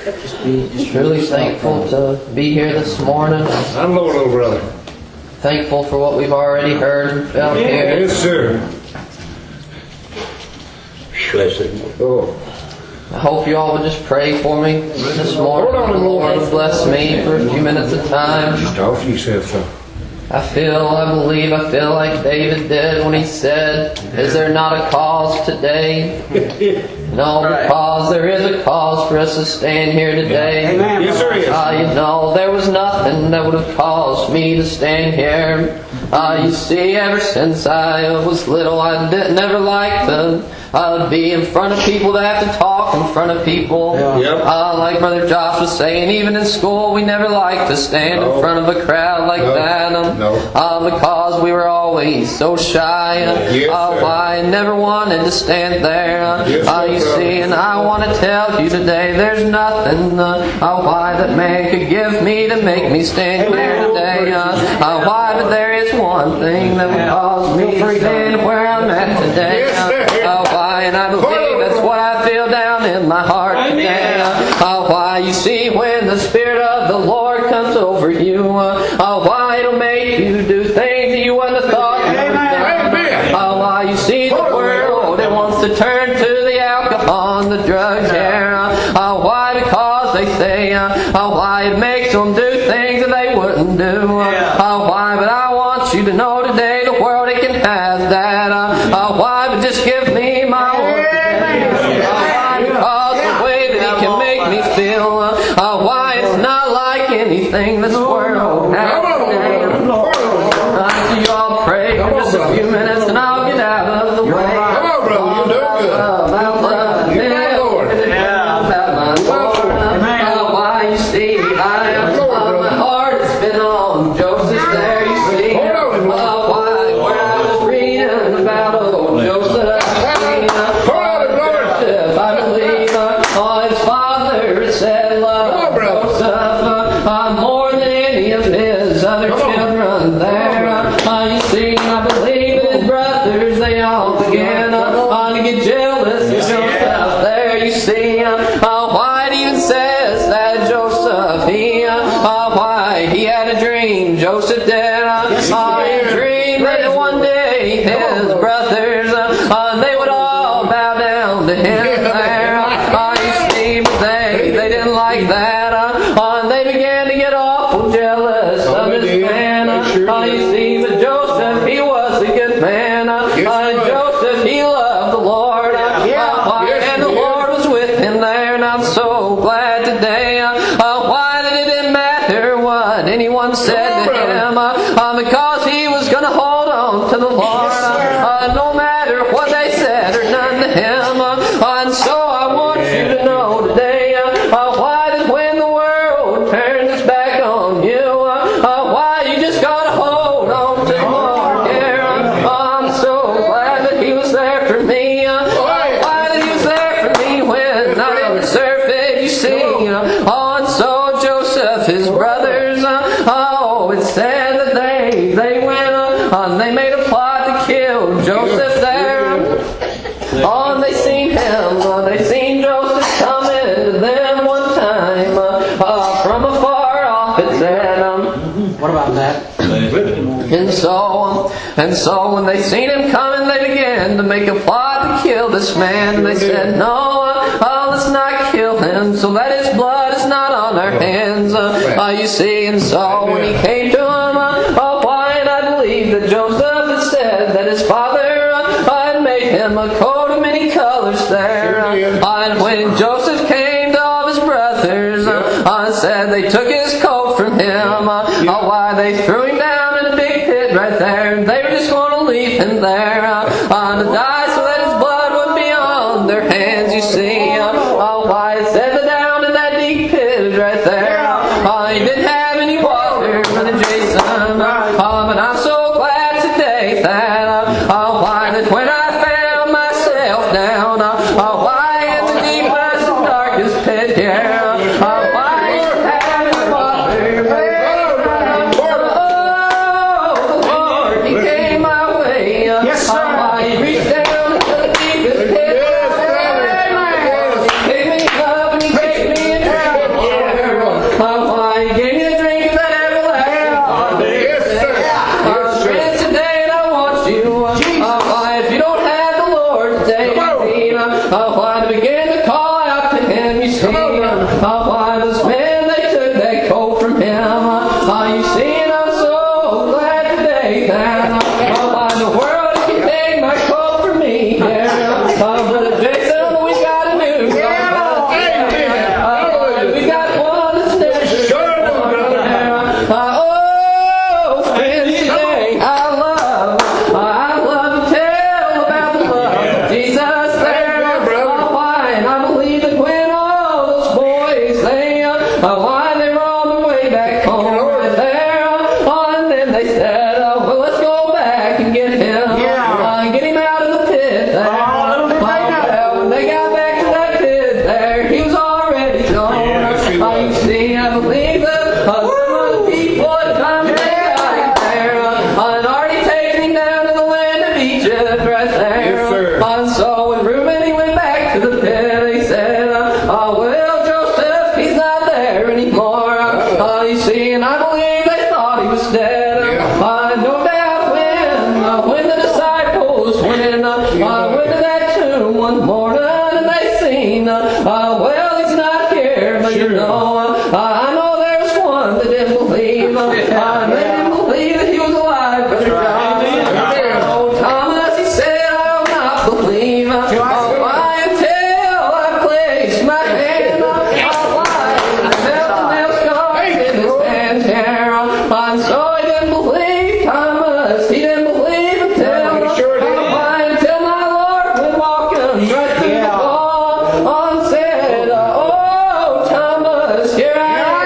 Just really thankful to be here this morning. Unload, little brother. Thankful for what we've already heard and felt here. Yes, sir. Bless it. Oh. I hope you all would just pray for me this morning. The Lord would bless me for a few minutes of time. Just talk to yourself, son. I feel like David did when he said, "Is there not a cause today?" No, because there is a cause for us to stand here today. Amen. Yes, sir. Yes. You know, there was nothing that would have caused me to stand here. You see, ever since I was little, I never liked to be in front of people, to have to talk in front of people. Like Brother Josh was saying, even in school, we never liked to stand in front of a crowd like that. Because we were always so shy. I never wanted to stand there. You see, and I want to tell you today, there's nothing why that man could give me to make me stand here today. Why, but there is one thing that would cause me to stand where I'm at today. Why, and I believe that's what I feel down in my heart today. Why, you see, when the Spirit of the Lord comes over you, why, it'll make you do things that you wouldn't have thought you would have done. Why, you see, the world, it wants to turn to the alcohol and the drugs here. Why, because they say, why, it makes them do things that they wouldn't do. Why, but I want you to know today, the world, it can have that. Why, but just give me my word today. Why, because the way that He can make me feel, why, it's not like anything this world has today. So you all pray for just a few minutes and I'll get out of the way. Come on, brother, you're doing good. Why, you see, my heart has been on Joseph there, you see. Why, when I was reading about old Joseph, I believe his father said, love Joseph more than any of his other children there. You see, I believe his brothers, they all began to get jealous of Joseph there. You see, why it even says that Joseph, why he had a dream. Joseph did. He dreamed that one day his brothers, they would all bow down to him there. You see, but they didn't like that. They began to get awful jealous of this man. You see, but Joseph, he was a good man. Joseph, he loved the Lord. And the Lord was with him there. And I'm so glad today. Why that it didn't matter what anyone said to him. Because he was going to hold on to the Lord. No matter what they said or done to him. And so I want you to know today. Why that when the world turns its back on you. Why you just got to hold on to the Lord. I'm so glad that He was there for me. Why that He was there for me when I didn't deserve it, you see. And so Joseph, his brothers, it said that they went on, they made a plot to kill Joseph there. They seen him, they seen Joseph coming to them one time from afar off, it said. What about that? And so when they seen him coming, they began to make a plot to kill this man. And they said, no, let's not kill him, so that his blood is not on our hands. You see, and so when he came to him, why, and I believe that Joseph had said that his father had made him a coat of many colors there. And when Joseph came to all of his brothers, said they took his coat from him. Why, they threw him down in a big pit right there. They were just going to leave him there to die so that his blood wouldn't be on their hands, you see. Why, it said that down in that deep pit right there. He didn't have any water for the Jason. But I'm so glad today that why, that when I found myself down, why, in the deepest and darkest pit here, why, having there, he was already gone. You see, I believe that some of the people had come and they got him there. And already taken him down to the land of Egypt right there. Yes, sir. And so when Reuben, he went back to the pit, he said, well, Joseph, he's not there anymore. You see, and I believe they thought he was dead. No doubt when the disciples went to that tomb one morning and they seen, well, he's not here, but you know, I know there was one that didn't believe. They didn't believe that he was alive, but oh, Thomas, he said, I'll not believe. Why until I place my hand on and felt the nail scars in his hands here. And so he didn't believe, Thomas. He didn't believe until my Lord went walking right through the wall and said, oh, Thomas, here I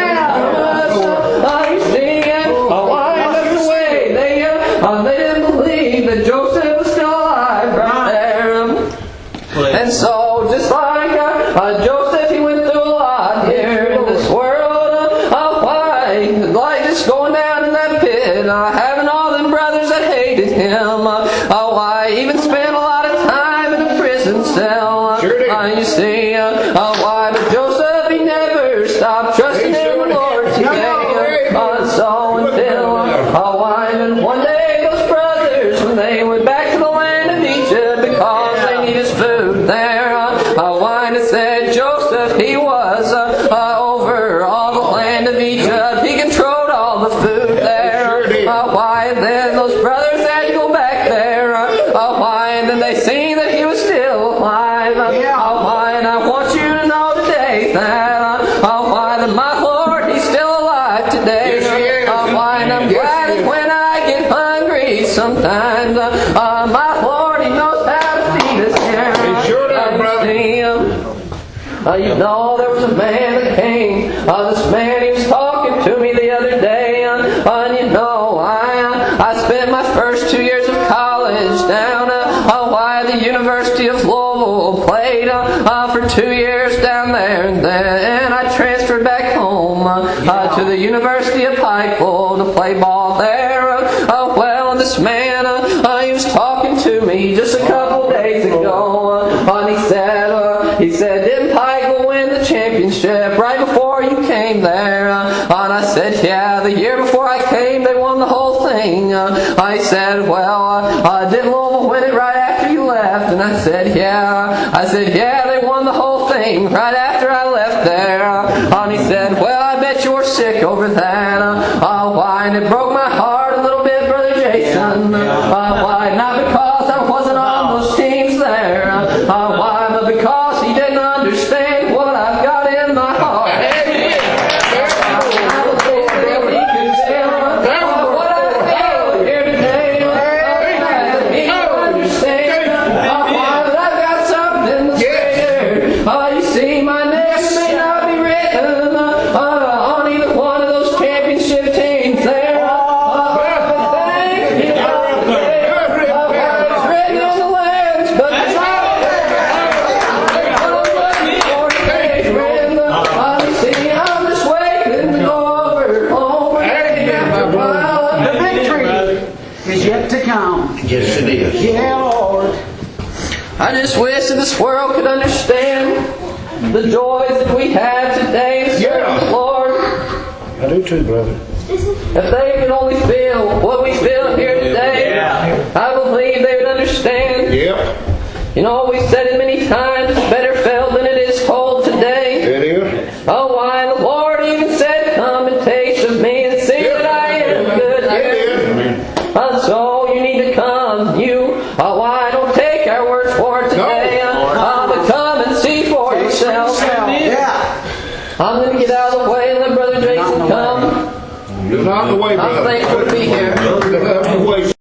am, Thomas. You see, why that's the way they didn't believe that Joseph was still alive right there. And so, just like Joseph, he went through a lot here in this world. Why? Like just going down in that pit, having all them brothers that hated him. Why? Even spent a lot of time in a prison cell. Sure did. You see, why? But Joseph, he never stopped trusting in the Lord today. So until why? And one day those brothers, when they went back to the land of Egypt because they needed food there, why? And it said Joseph, he was over all the land of Egypt. He controlled all the food there. Why? And then those brothers had to go back there. Why? And then they seen that he was still alive. Why? And I want you to know today that why? That my Lord, he's still alive today. Why? And I'm glad that when I get hungry sometimes, my Lord, he knows how to feed us here. He sure does, brother. You know, there was a man that came. This man, he was talking to me the other day. And you know, I spent my first 2 years of college down the University of Louisville. Played for 2 years down there. And then I transferred back home to the University of Pike to play ball there. Well, and this man, he was talking to me just a couple days ago. And he said, didn't Pike win the championship right before you came there? And I said, yeah, the year before I came, they won the whole thing. I said, well, didn't Louisville win it right after you left? And I said, yeah, they won the whole thing right after I left there. And he said, well, I bet you were sick over that. Why? And it broke my heart a little bit, Brother Jason. Why? Not because I wasn't on those teams there. Why? But because he didn't understand what I've got in my heart. What I feel here today. He don't understand. Why? But I've got something to say. You see, my name may not be written on either one of those championship teams there. Thank you. It's written in the lands, but it's not see, I'm just waiting to go over The victory is yet to come. Yes, it is. Yeah, Lord. I just wish that this world could understand the joys that we have today to serve the Lord. I do too, brother. If they could only feel what we feel here today, I believe they would understand. Yep. You know, we've said it many times, it's better felt than it is told today. It is. Oh, why the Lord even said, come and taste of me and see that I am good. And so you need to come. Why don't take our word for it today. But come and see for yourself. I'm going to get out of the way and let Brother Jason come. You're not in the way, brother. I'm thankful to be here. You're not in the way,